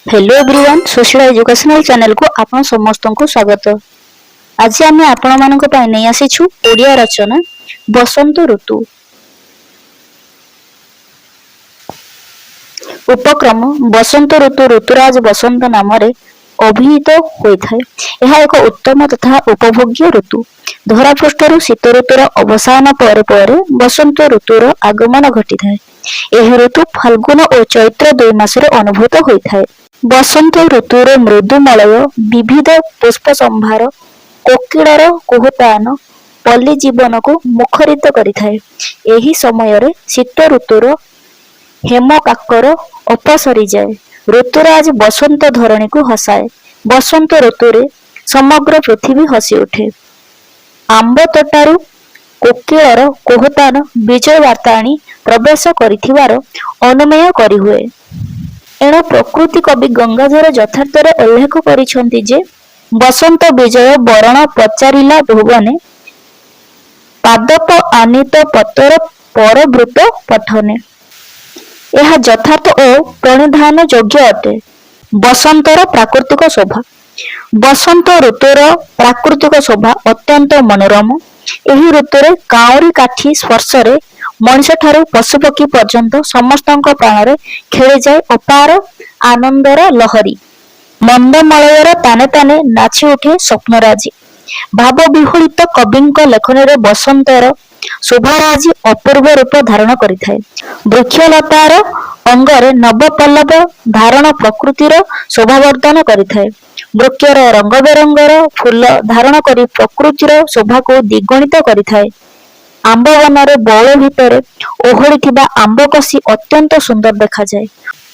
Hello everyone social educational channel को आपण समस्त को स्वागत। आज आम आपण मान नहीं आसीछु ओडिया रचना बसंत ऋतु। उपक्रम बसंत ऋतु ऋतुराज बसंत नाम अभिहित होता है। यह एक उत्तम तथा उपभोग्य ऋतु। धरापृष्ठर शीत ऋतुर अवसान पर बसंत ऋतुर आगमन घटी है। यह ऋतु फाल्गुन और चैत्र 2 मासरे अनुभूत होता है। बसंत ऋतुर मृदुमलय विविध पुष्प संभार कोकिलर कुहुतान पल्ली जीवन को मुखरित करिथाए। एही समय रे शीत ऋतुर हेम काकर अपसरी जाए। ऋतुराज बसंत धरणी को हसाए। बसंत ऋतुरे समग्र पृथ्वी हसी उठे। आंब तोटारू कोकिलर कुहुतान विजय वार्ता आनी प्रवेश करिथिवार अनुमेय करि हुए। एणु प्रकृति कवि गंगाधर यथार्थरे उल्लेख करिसेंति जे बसंत विजय बरण पचारिला भुवने पादप आनित पतर परवृत पठने। यह यथार्थ और प्रणिधान योग्य अटे। बसंतर प्राकृतिक शोभा। बसंत ऋतुर प्राकृतिक शोभा अत्यंत मनोरम। एही ऋतुरे काउरी काठी स्पर्शरे मनुष्य ठारू पशुपक्षी पर्यंत समस्तଙ୍କ प्राणरे खेली जाए अपार आनंदर लहरी। मंदमलयर ताने ताने नाची उठे स्वप्नराजी। भाव विहुलित कविंक लेखନରେ बसंतर शोभाराजी अपूर्व रूप धारण करिଥାଏ। वृक्षलतार अंगरे नवपल्लव धारण प्रकृतिर शोभावर्धन करिଥାଏ। वृक्षर रंग बेरंगर फूल धारण करी प्रकृतिर शोभा को द्विगुणित करिଥାଏ। आंब वनरे बौल भितरे ओहळिथिबा आंब कसी अत्यंत सुंदर देखा जाए।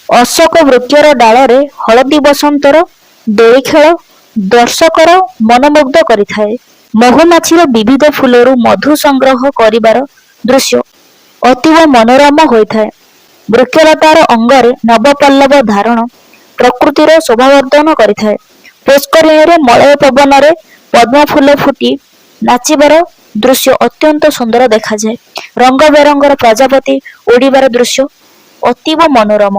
अशोक वृक्षर डालरे हलदी बसंतर दोली खेल दर्शकर मनमुग्ध करिଥାଏ। महुमाछीर विविध फूलरू मधु संग्रह करिबार दृश्य अतीव मनोरम होइଥାଏ। वृक्षलतार अंगरे नवपल्लव धारण प्रकृतिर शोभावर्धन करिଥାଏ। पुष्करिणीरे मलय पवनरे पद्म फूल फुटी नाचिबार दृश्य अत्यंत सुंदर देखा जाए। रंग बेरंगर प्रजापति उड़ीबार दृश्य अतीव मनोरम।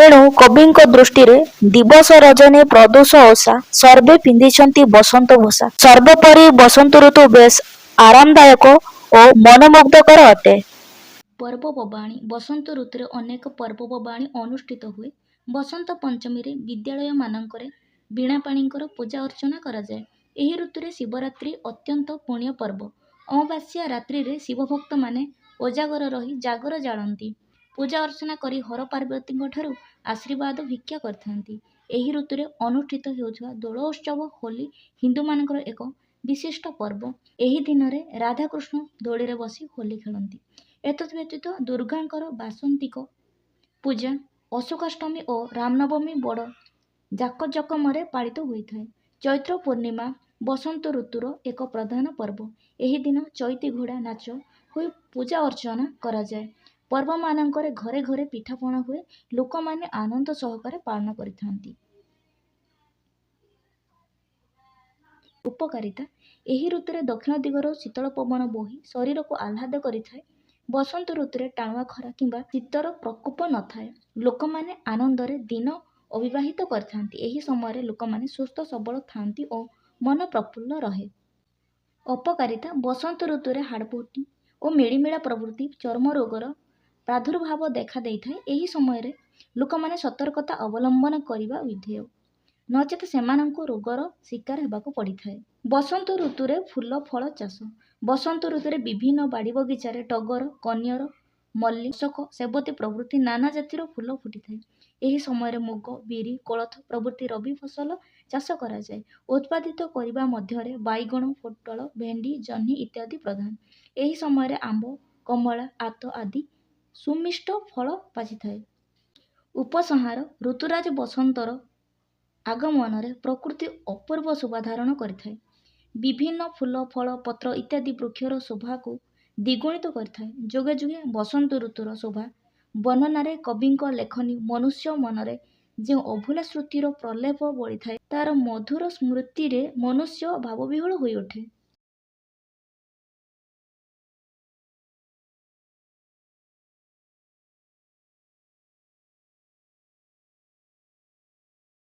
एणु कविंक दृष्टि दिवस रजनी प्रदोष ओषा सर्वे पिंधिछंती बसंत भूषा। सर्वोपरि बसंत ऋतु बेस आरामदायक और मनमुग्धकर अटे। पर्वपर्वाणी बसंत ऋतुरे अनेक पर्वपर्वाणी अनुष्ठित हुए। बसंत पंचमी रे विद्यालय मानकरे बीणापाणींकर पूजा अर्चना करा जाए। एही ऋतुरे शिवरात्रि अत्यंत पुण्य पर्व। अमावास्या रात्रि रे शिव भक्त माने उजागर रही जागर जाळंती। पूजा अर्चना करी हर पार्वतीଙ୍କ ଠାରୁ आशीर्वाद भिक्षा କରିଥାନ୍ତି। ଏହି ଋତୁରେ ଅନୁଷ୍ଠିତ ହେଉଥିବା ଦୋଳ ଉତ୍ସବ ହୋଲି ହିନ୍ଦୁମାନଙ୍କର ଏକ ବିଶିଷ୍ଟ ପର୍ବ। ଏହି ଦିନରେ ରାଧାକୃଷ୍ଣ ଦୋଳିରେ ବସି ହୋଲି ଖେଳନ୍ତି। ଏତଦ୍ ବ୍ୟତୀତ ଦୁର୍ଗାଙ୍କର ବାସନ୍ତିକ ପୂଜା ଅଶୋକାଷ୍ଟମୀ ଓ ରାମନବମୀ ବଡ଼ ଜାକଜକମରେ ପାଳିତ ହୋଇଥାଏ। ଚୈତ୍ର ପୂର୍ଣ୍ଣିମା ବସନ୍ତ ଋତୁର ଏକ ପ୍ରଧାନ ପର୍ବ। ଏହି ଦିନ ଚୈତି ଘୋଡ଼ା ନାଚ ହୋଇ ପୂଜା ଅର୍ଚ୍ଚନା କରାଯାଏ। पर्वमानंकरे घरे घरे पिठापଣା हुए लोकमाने आनंद सहकारे पालन करिथांती। उपकारिता एही ऋतुरे दक्षिण दिगर शीतल पवन बोही शरीर को आह्लाद करिथाए। बसंत ऋतुरे टाणुआ खरा किंबा शीतर प्रकोप नथाए। लोकमाने आनंदरे दिन अतिबाहित करथांती। एही समय लोकमाने सुस्थ सबल थांती और मन प्रफुल्ल रहे। अपकारिता बसंत ऋतुरे हाड़फुटी और मिलिमिला प्रवृत्ति चर्म रोगर प्रादुर्भाव देखा देइथाए। एही समय लोकमाने सतर्कता अवलंबन करिबा विधेय नचेत सेमानंको रोगर शिकार हेबाको पड़िथाए। बसंत ऋतुरे फूल फल चाष। बसंत ऋतुरे विभिन्न बाड़ी बगीचारे टगर कनियर मल्ली अशोक सेबती प्रभृति नाना जातिर फूल फुटिथाए। एही समय मुग बिरी कोलथ प्रभृति रबी फसल चाष करा जाए। उत्पादित करिबा मध्यरे बाइगण पोटल भेंडी जह्नी इत्यादि प्रधान। एही समय आंब कमला आत आदि सुमिष्ट फल पाचिथाए। उपसंहार ऋतुराज बसंतर आगमन प्रकृति अपूर्व शोभा धारण करिथाए। विभिन्न फूल फल पत्र इत्यादि वृक्षर शोभा को द्विगुणित करिथाए। जोगे जोगे बसंत ऋतुर शोभा वर्णनारे कविंक लेखनी मनुष्य मनरे जो अभूला स्मृतिर प्रलेप बोली थाए तार मधुर स्मृति रे मनुष्य भावविह्वल होई उठे।